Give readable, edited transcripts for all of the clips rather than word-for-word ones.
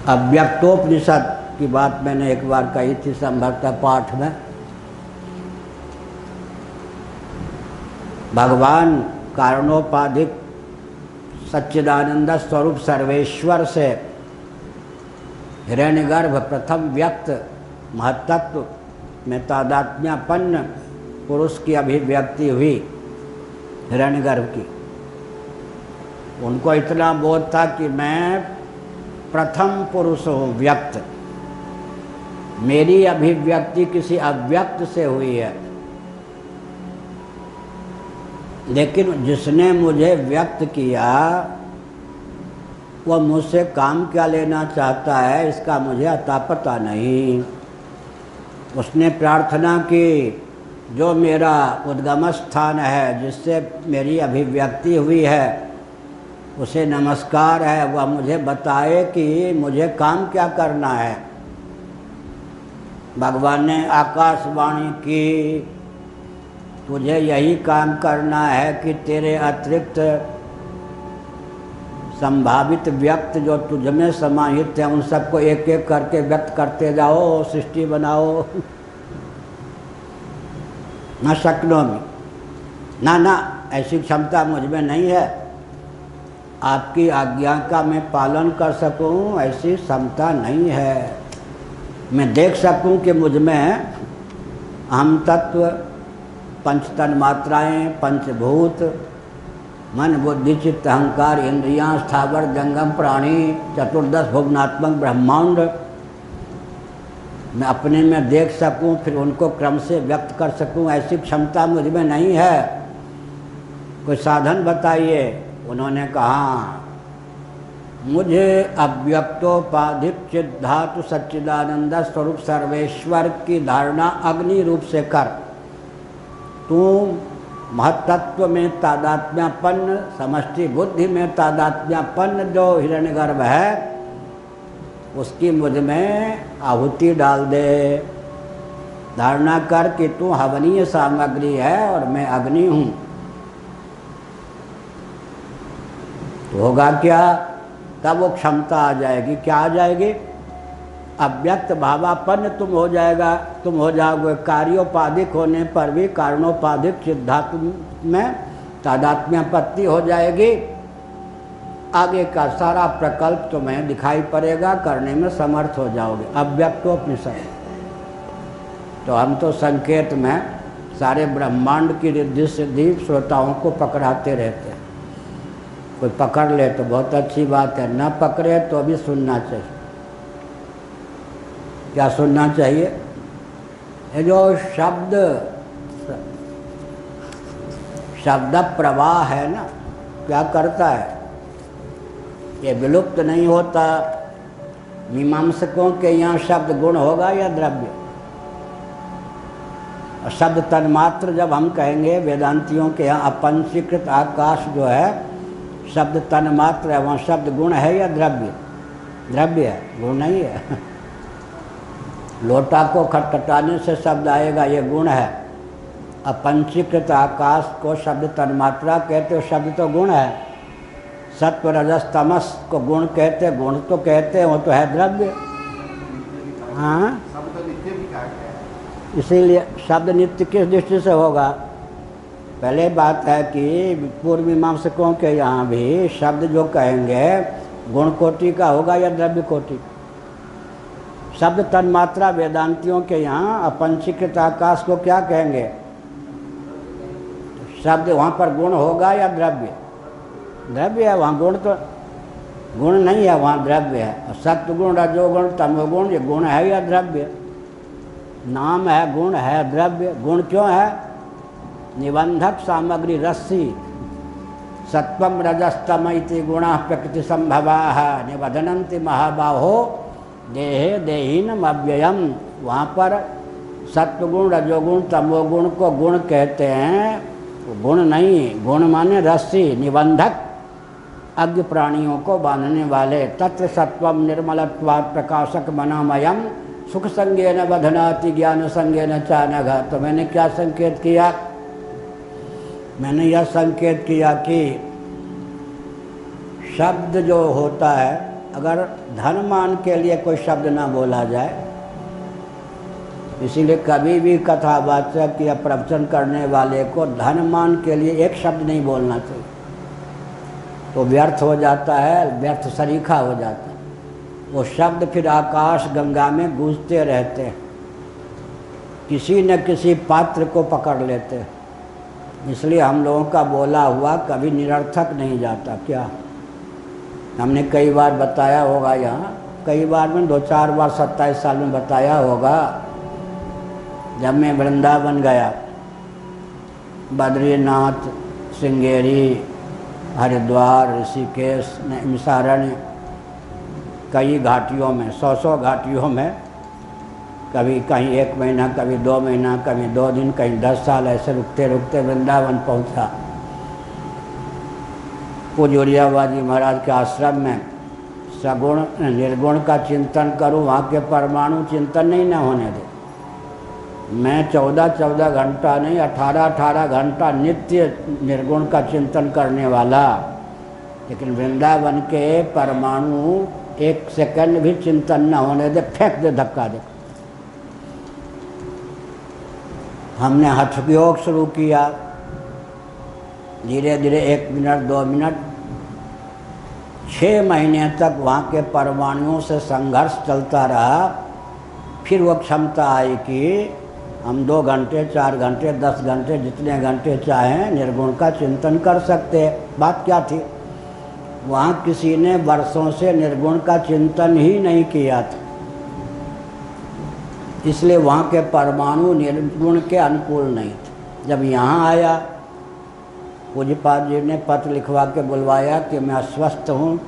अव्यक्तोपनिषद की बात मैंने एक बार कही थी संभवतः पाठ में। भगवान कारणोपाधिक सच्चिदानंद स्वरूप सर्वेश्वर से हिरण्यगर्भ प्रथम व्यक्त महत्त्व में तादात्म्यपन्न पुरुष की अभिव्यक्ति हुई। हिरण्यगर्भ की उनको इतना बोध था कि मैं प्रथम पुरुष हूँ व्यक्त, मेरी अभिव्यक्ति किसी अव्यक्त से हुई है, लेकिन जिसने मुझे व्यक्त किया वह मुझसे काम क्या लेना चाहता है इसका मुझे अता पता नहीं। उसने प्रार्थना की जो मेरा उद्गम स्थान है, जिससे मेरी अभिव्यक्ति हुई है, उसे नमस्कार है, वह मुझे बताए कि मुझे काम क्या करना है। भगवान ने आकाशवाणी की, तुझे यही काम करना है कि तेरे अतिरिक्त संभावित व्यक्त जो तुझ में समाहित है उन सबको एक एक करके व्यक्त करते जाओ, सृष्टि बनाओ। न शक्नोमि, ना ऐसी क्षमता मुझ में नहीं है। आपकी आज्ञा का मैं पालन कर सकूं ऐसी क्षमता नहीं है। मैं देख सकूं कि मुझ में अहम तत्व, पंच तन्मात्राएँ, पंचभूत, मन बुद्धि चित्त अहंकार इंद्रियां, स्थावर जंगम प्राणी, चतुर्दश भुवनात्मक ब्रह्मांड मैं अपने में देख सकूं, फिर उनको क्रम से व्यक्त कर सकूं, ऐसी क्षमता मुझ में नहीं है। कोई साधन बताइए। उन्होंने कहा मुझे अव्यक्तोपाधिक चिद्धातु सच्चिदानंद स्वरूप सर्वेश्वर की धारणा अग्नि रूप से कर। तू महत्त्व में तादात्म्यपन्न, समष्टि बुद्धि में तादात्म्यपन्न जो हिरण्यगर्भ है उसकी मुझ में आहुति डाल दे। धारणा कर कि तू हवनीय सामग्री है और मैं अग्नि हूँ। तो होगा क्या? तब वो क्षमता आ जाएगी। क्या आ जाएगी? अव्यक्त भावापन्न तुम हो जाओगे। कार्योपाधिक होने पर भी कारणोपाधिक सिद्धांत में तादात्म्यपत्ति हो जाएगी। आगे का सारा प्रकल्प तुम्हें दिखाई पड़ेगा, करने में समर्थ हो जाओगे। अव्यक्तोपनिषद। तो हम तो संकेत में सारे ब्रह्मांड की रिद्धि सिद्धि श्रोताओं को पकड़ाते रहते हैं। कोई पकड़ ले तो बहुत अच्छी बात है, न पकड़े तो भी सुनना चाहिए। क्या सुनना चाहिए? ये जो शब्द प्रवाह है ना, क्या करता है? ये विलुप्त नहीं होता। मीमांसकों के यहाँ शब्द गुण होगा या द्रव्य? शब्द तन्मात्र जब हम कहेंगे, वेदांतियों के यहाँ अपंचीकृत आकाश जो है शब्द तन्मात्र है, वहाँ शब्द गुण है या द्रव्य? द्रव्य है, गुण नहीं है। लोटा को खटखटाने से शब्द आएगा, ये गुण है। अपंचीकृत आकाश को शब्द तन्मात्रा कहते हो, शब्द तो गुण है। सत्व रजस तमस को गुण कहते, गुण तो कहते हैं, वो तो है द्रव्य। हाँ, इसीलिए शब्द नित्य किस दृष्टि से होगा? पहले बात है कि पूर्व मीमांसकों के यहाँ भी शब्द जो कहेंगे गुण कोटि का होगा या द्रव्य कोटि? शब्द तन्मात्रा वेदांतियों के यहाँ अपंचीकृत आकाश को क्या कहेंगे? शब्द वहाँ पर गुण होगा या द्रव्य? द्रव्य है। वहाँ गुण तो गुण नहीं है, वहाँ द्रव्य है। सत्वगुण, रजोगुण, तमोगुण, ये गुण है या द्रव्य? नाम है, गुण है, द्रव्य। गुण क्यों है? निबंधक सामग्री रस्सी। सत्वम रजस्तम इति गुणः प्रकृति संभवाः निबधनन्ति महाबाहो देहे देहीनम अव्ययम। वहाँ पर सत्वगुण, रजोगुण, तमोगुण को गुण कहते हैं। गुण नहीं, गुण माने रस्सी, निबंधक, अज्ञ प्राणियों को बांधने वाले। तत्र सत्वम निर्मलत्वात् प्रकाशक मनोमयम सुख संज्ञेन बधनाति ज्ञान संज्ञेन चानघ। तो मैंने क्या संकेत किया? मैंने यह संकेत किया कि शब्द जो होता है अगर धन मान के लिए कोई शब्द ना बोला जाए, इसीलिए कभी भी कथावाचक या प्रवचन करने वाले को धन मान के लिए एक शब्द नहीं बोलना चाहिए, तो व्यर्थ हो जाता है, व्यर्थ सरीखा हो जाता है। वो शब्द फिर आकाश गंगा में गूंजते रहते हैं, किसी न किसी पात्र को पकड़ लेते हैं। इसलिए हम लोगों का बोला हुआ कभी निरर्थक नहीं जाता। क्या हमने कई बार बताया होगा, यहाँ कई बार में 2-4 बार 27 साल में बताया होगा। जब मैं वृंदावन गया, बद्रीनाथ, श्रृंगेरी, हरिद्वार, ऋषिकेश, नैमिषारण्य, कई घाटियों में, 100 घाटियों में, कभी कहीं 1 महीना, कभी 2 महीना, कभी 2 दिन, कहीं 10 साल, ऐसे रुकते रुकते वृंदावन पहुंचा। पूज्य जी महाराज के आश्रम में सगुण निर्गुण का चिंतन करूं, वहाँ के परमाणु चिंतन नहीं ना होने दे। मैं 14-14 घंटा नहीं, 18-18 घंटा नित्य निर्गुण का चिंतन करने वाला, लेकिन वृंदावन के परमाणु 1 सेकंड भी चिंतन न होने दे, फेंक दे, धक्का दे। हमने हठ योग शुरू किया, धीरे धीरे 1 मिनट 2 मिनट, 6 महीने तक वहाँ के परमाणुओं से संघर्ष चलता रहा। फिर वो क्षमता आई कि हम 2 घंटे, 4 घंटे, 10 घंटे, जितने घंटे चाहें निर्गुण का चिंतन कर सकते। बात क्या थी? वहाँ किसी ने वर्षों से निर्गुण का चिंतन ही नहीं किया था, इसलिए वहाँ के परमाणु निर्गुण के अनुकूल नहीं थे। जब यहाँ आया, पूज्यपाद जी ने पत्र लिखवा के बुलवाया कि मैं अस्वस्थ हूँ,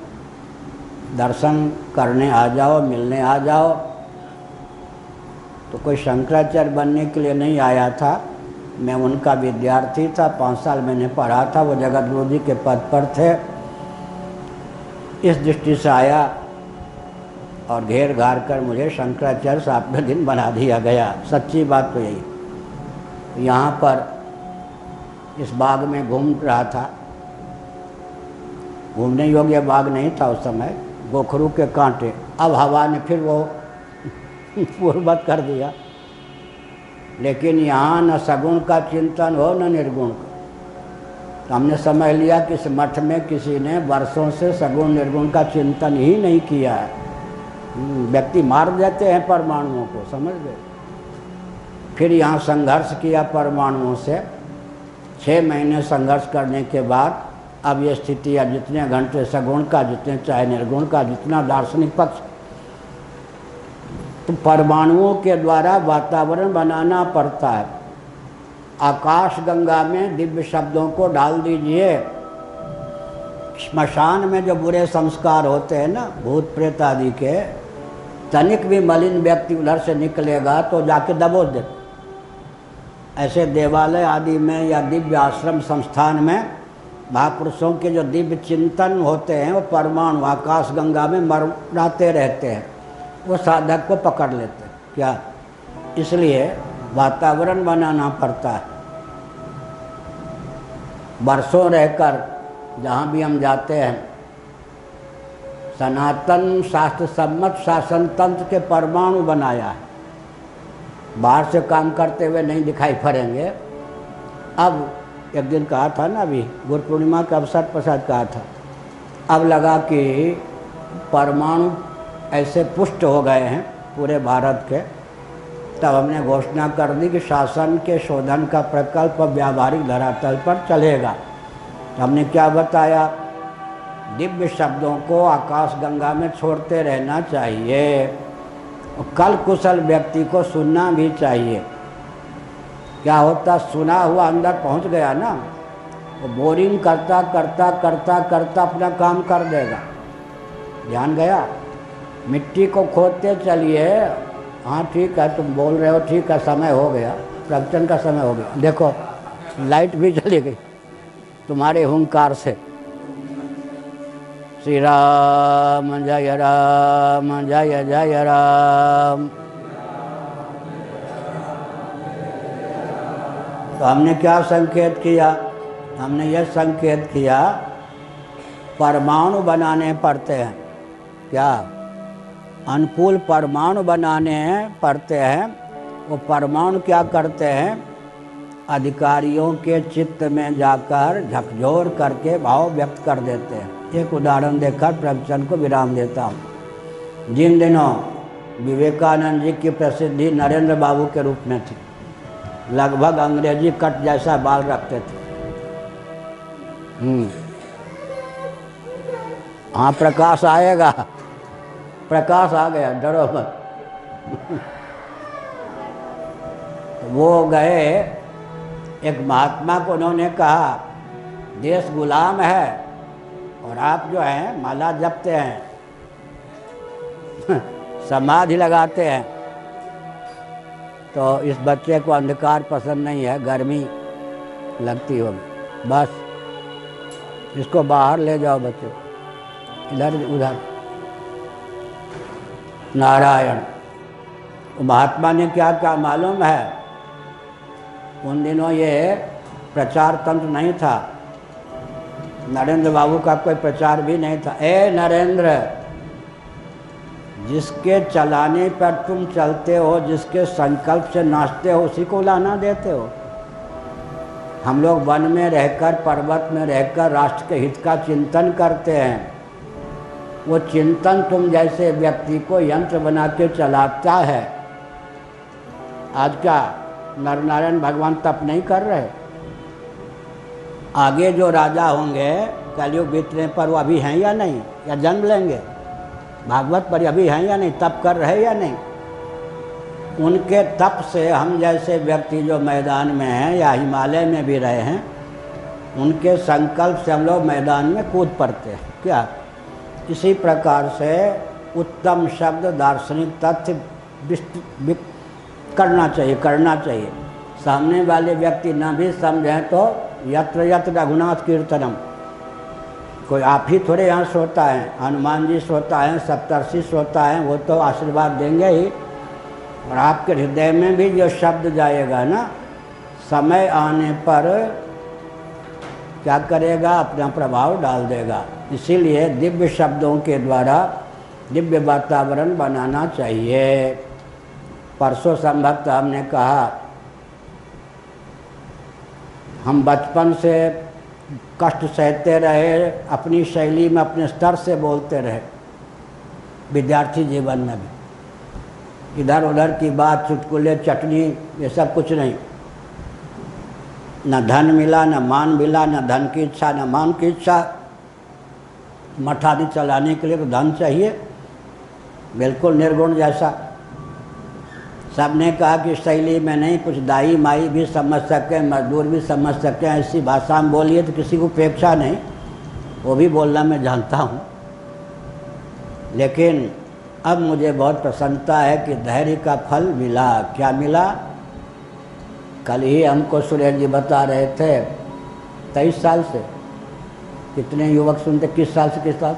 दर्शन करने आ जाओ, मिलने आ जाओ। तो कोई शंकराचार्य बनने के लिए नहीं आया था, मैं उनका विद्यार्थी था, 5 साल मैंने पढ़ा था, वो जगत गुरु जी के पद पर थे। इस दृष्टि से आया और घेर घार कर मुझे शंकराचार्य साहब का दिन बना दिया गया। सच्ची बात तो यही। यहाँ पर इस बाग में घूम रहा था, घूमने योग्य बाग नहीं था उस समय, गोखरू के कांटे। अब हवा ने फिर वो पूर्ववत कर दिया। लेकिन यहाँ न सगुण का चिंतन हो न निर्गुण का। तो हमने समझ लिया कि इस मठ में किसी ने वर्षों से सगुण निर्गुण का चिंतन ही नहीं किया है। व्यक्ति मार देते हैं परमाणुओं को, समझ गए। फिर यहाँ संघर्ष किया परमाणुओं से, 6 महीने संघर्ष करने के बाद अब ये स्थिति है, जितने घंटे सगुण का, जितने चाहे निर्गुण का, जितना दार्शनिक पक्ष। तो परमाणुओं के द्वारा वातावरण बनाना पड़ता है। आकाश गंगा में दिव्य शब्दों को डाल दीजिए। श्मशान में जो बुरे संस्कार होते हैं ना, भूत प्रेत आदि के, तनिक भी मलिन व्यक्ति उधर से निकलेगा तो जाके दबोच दे। ऐसे देवालय आदि में या दिव्य आश्रम संस्थान में महापुरुषों के जो दिव्य चिंतन होते हैं, वो परमाणु आकाश गंगा में मरड़ाते रहते हैं, वो साधक को पकड़ लेते हैं। क्या? इसलिए वातावरण बनाना पड़ता है। वर्षों रहकर जहाँ भी हम जाते हैं, सनातन शास्त्र सम्मत शासन तंत्र के परमाणु बनाया है। बाहर से काम करते हुए नहीं दिखाई पड़ेंगे। अब एक दिन कहा था ना, अभी गुरु पूर्णिमा के अवसर पर शायद कहा था, अब लगा कि परमाणु ऐसे पुष्ट हो गए हैं पूरे भारत के, तब हमने घोषणा कर दी कि शासन के शोधन का प्रकल्प व्यावहारिक धरातल पर चलेगा। तो हमने क्या बताया? दिव्य शब्दों को आकाश गंगा में छोड़ते रहना चाहिए। कल कुशल व्यक्ति को सुनना भी चाहिए। क्या होता, सुना हुआ अंदर पहुंच गया ना, वो बोरिंग करता करता करता करता अपना काम कर देगा। ध्यान गया? मिट्टी को खोदते चलिए। हाँ ठीक है, तुम बोल रहे हो, ठीक है, समय हो गया, प्रवचन का समय हो गया। देखो लाइट भी चली गई तुम्हारे हुंकार से। श्री राम जय राम, जय जय राम। तो हमने क्या संकेत किया? हमने यह संकेत किया, परमाणु बनाने पड़ते हैं। क्या अनुकूल परमाणु बनाने पड़ते हैं। वो परमाणु क्या करते हैं, अधिकारियों के चित्त में जाकर झकझोर करके भाव व्यक्त कर देते हैं। एक उदाहरण देकर प्रवचन को विराम देता हूँ। जिन दिनों विवेकानंद जी की प्रसिद्धि नरेंद्र बाबू के रूप में थी, लगभग अंग्रेजी कट जैसा बाल रखते थे। हाँ, प्रकाश आएगा, प्रकाश आ गया, डरो मत। वो गए, एक महात्मा को उन्होंने कहा, देश गुलाम है और आप जो हैं माला जपते हैं, समाधि लगाते हैं, तो इस बच्चे को अंधकार पसंद नहीं है, गर्मी लगती होगी, बस इसको बाहर ले जाओ बच्चे, इधर उधर। नारायण। महात्मा ने क्या कहा मालूम है, उन दिनों ये प्रचार तंत्र नहीं था, नरेंद्र बाबू का कोई प्रचार भी नहीं था। ए नरेंद्र, जिसके चलाने पर तुम चलते हो, जिसके संकल्प से नाचते हो, उसी को लाना देते हो। हम लोग वन में रहकर, पर्वत में रहकर राष्ट्र के हित का चिंतन करते हैं। वो चिंतन तुम जैसे व्यक्ति को यंत्र बना के चलाता है। आज क्या नरनारायण भगवान तप नहीं कर रहे? आगे जो राजा होंगे कलयुग बीतने पर, वो अभी हैं या नहीं, या जन्म लेंगे? भागवत पर अभी हैं या नहीं, तप कर रहे या नहीं? उनके तप से हम जैसे व्यक्ति जो मैदान में हैं या हिमालय में भी रहे हैं, उनके संकल्प से हम लोग मैदान में कूद पड़ते हैं। क्या इसी प्रकार से उत्तम शब्द, दार्शनिक तथ्य करना चाहिए। सामने वाले व्यक्ति न भी समझें तो यत्र यत्र रघुनाथ कीर्तनम, कोई आप ही थोड़े यहाँ सोता है, हनुमान जी सोता है, सप्तर्षि सोता है, वो तो आशीर्वाद देंगे ही। और आपके हृदय में भी जो शब्द जाएगा ना, समय आने पर क्या करेगा, अपना प्रभाव डाल देगा। इसीलिए दिव्य शब्दों के द्वारा दिव्य वातावरण बनाना चाहिए। परसों संभवतः हमने कहा, हम बचपन से कष्ट सहते रहे, अपनी शैली में अपने स्तर से बोलते रहे, विद्यार्थी जीवन में भी इधर उधर की बात, चुटकुले, चटनी, ये सब कुछ नहीं। न धन मिला, न मान मिला, न धन की इच्छा, न मान की इच्छा। मठ आदि चलाने के लिए तो धन चाहिए, बिल्कुल निर्गुण जैसा। सबने कहा कि शैली में नहीं, कुछ दाई माई भी समझ सकें, मजदूर भी समझ सकें, ऐसी भाषा में बोलिए तो किसी को उपेक्षा नहीं, वो भी बोलना मैं जानता हूँ। लेकिन अब मुझे बहुत प्रसन्नता है कि धैर्य का फल मिला। क्या मिला? कल ही हमको सुरेश जी बता रहे थे, 23 साल से कितने युवक सुनते, किस साल से किस साल?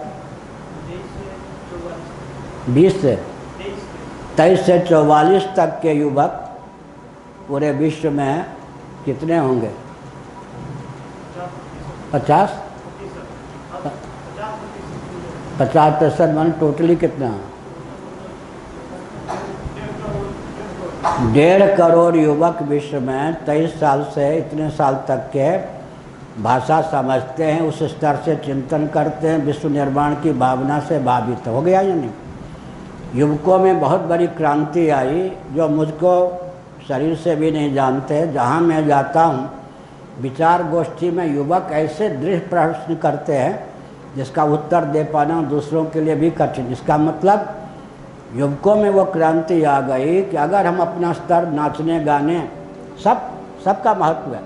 20 से 23 से 44 तक के युवक पूरे विश्व में कितने होंगे? 50? 50% मान टोटली कितना? 1.5 करोड़ युवक विश्व में 23 साल से इतने साल तक के भाषा समझते हैं, उस स्तर से चिंतन करते हैं, विश्व निर्माण की भावना से भावित हो गया या नहीं? युवकों में बहुत बड़ी क्रांति आई, जो मुझको शरीर से भी नहीं जानते। जहाँ मैं जाता हूँ विचार गोष्ठी में युवक ऐसे दृढ़ प्रश्न करते हैं जिसका उत्तर दे पाना दूसरों के लिए भी कठिन। इसका मतलब युवकों में वो क्रांति आ गई कि अगर हम अपना स्तर नाचने गाने सबका महत्व है,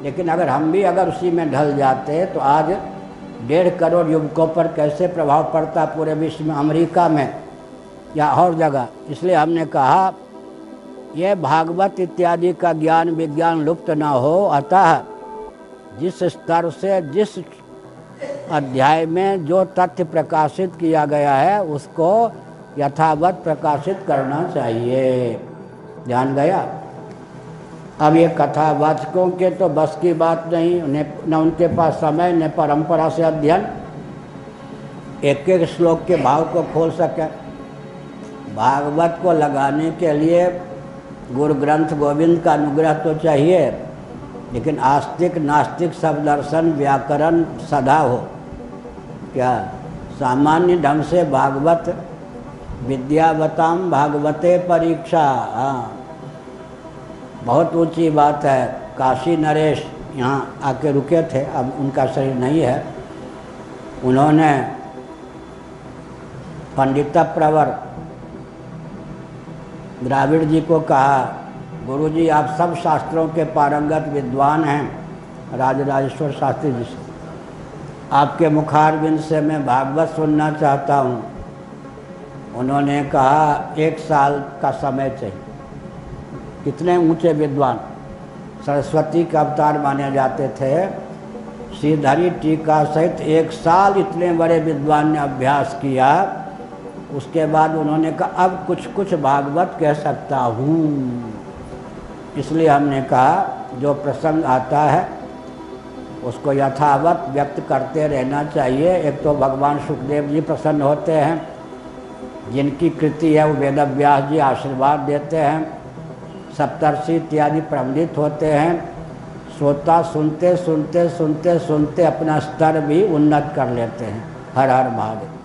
लेकिन अगर हम भी उसी में ढल जाते तो आज 1.5 करोड़ युवकों पर कैसे प्रभाव पड़ता पूरे विश्व में, अमेरिका में या और जगह। इसलिए हमने कहा यह भागवत इत्यादि का ज्ञान विज्ञान लुप्त ना हो, अतः जिस स्तर से जिस अध्याय में जो तथ्य प्रकाशित किया गया है उसको यथावत प्रकाशित करना चाहिए। ध्यान गया? अब ये कथावाचकों के तो बस की बात नहीं, न उनके पास समय न परंपरा से अध्ययन। एक एक श्लोक के भाव को खोल सके। भागवत को लगाने के लिए गुरु ग्रंथ गोविंद का अनुग्रह तो चाहिए, लेकिन आस्तिक नास्तिक सब दर्शन व्याकरण सदा हो। क्या सामान्य ढंग से भागवत विद्यावताम भागवते परीक्षा, हाँ बहुत ऊंची बात है। काशी नरेश यहाँ आके रुके थे, अब उनका शरीर नहीं है। उन्होंने पंडित प्रवर द्राविड़ जी को कहा, गुरुजी आप सब शास्त्रों के पारंगत विद्वान हैं, राजराजेश्वर शास्त्री जी से, आपके मुखारबिंद से मैं भागवत सुनना चाहता हूँ। उन्होंने कहा 1 साल का समय चाहिए। कितने ऊंचे विद्वान, सरस्वती का अवतार माने जाते थे। श्रीधरी टीका सहित 1 साल इतने बड़े विद्वान ने अभ्यास किया। उसके बाद उन्होंने कहा अब कुछ कुछ भागवत कह सकता हूँ। इसलिए हमने कहा जो प्रसंग आता है उसको यथावत व्यक्त करते रहना चाहिए। एक तो भगवान सुखदेव जी प्रसन्न होते हैं, जिनकी कृति है वो वेद व्यास जी आशीर्वाद देते हैं। सप्तर्षि इत्यादि प्रबंधित होते हैं। श्रोता सुनते सुनते सुनते सुनते अपना स्तर भी उन्नत कर लेते हैं। हर हर महादेव।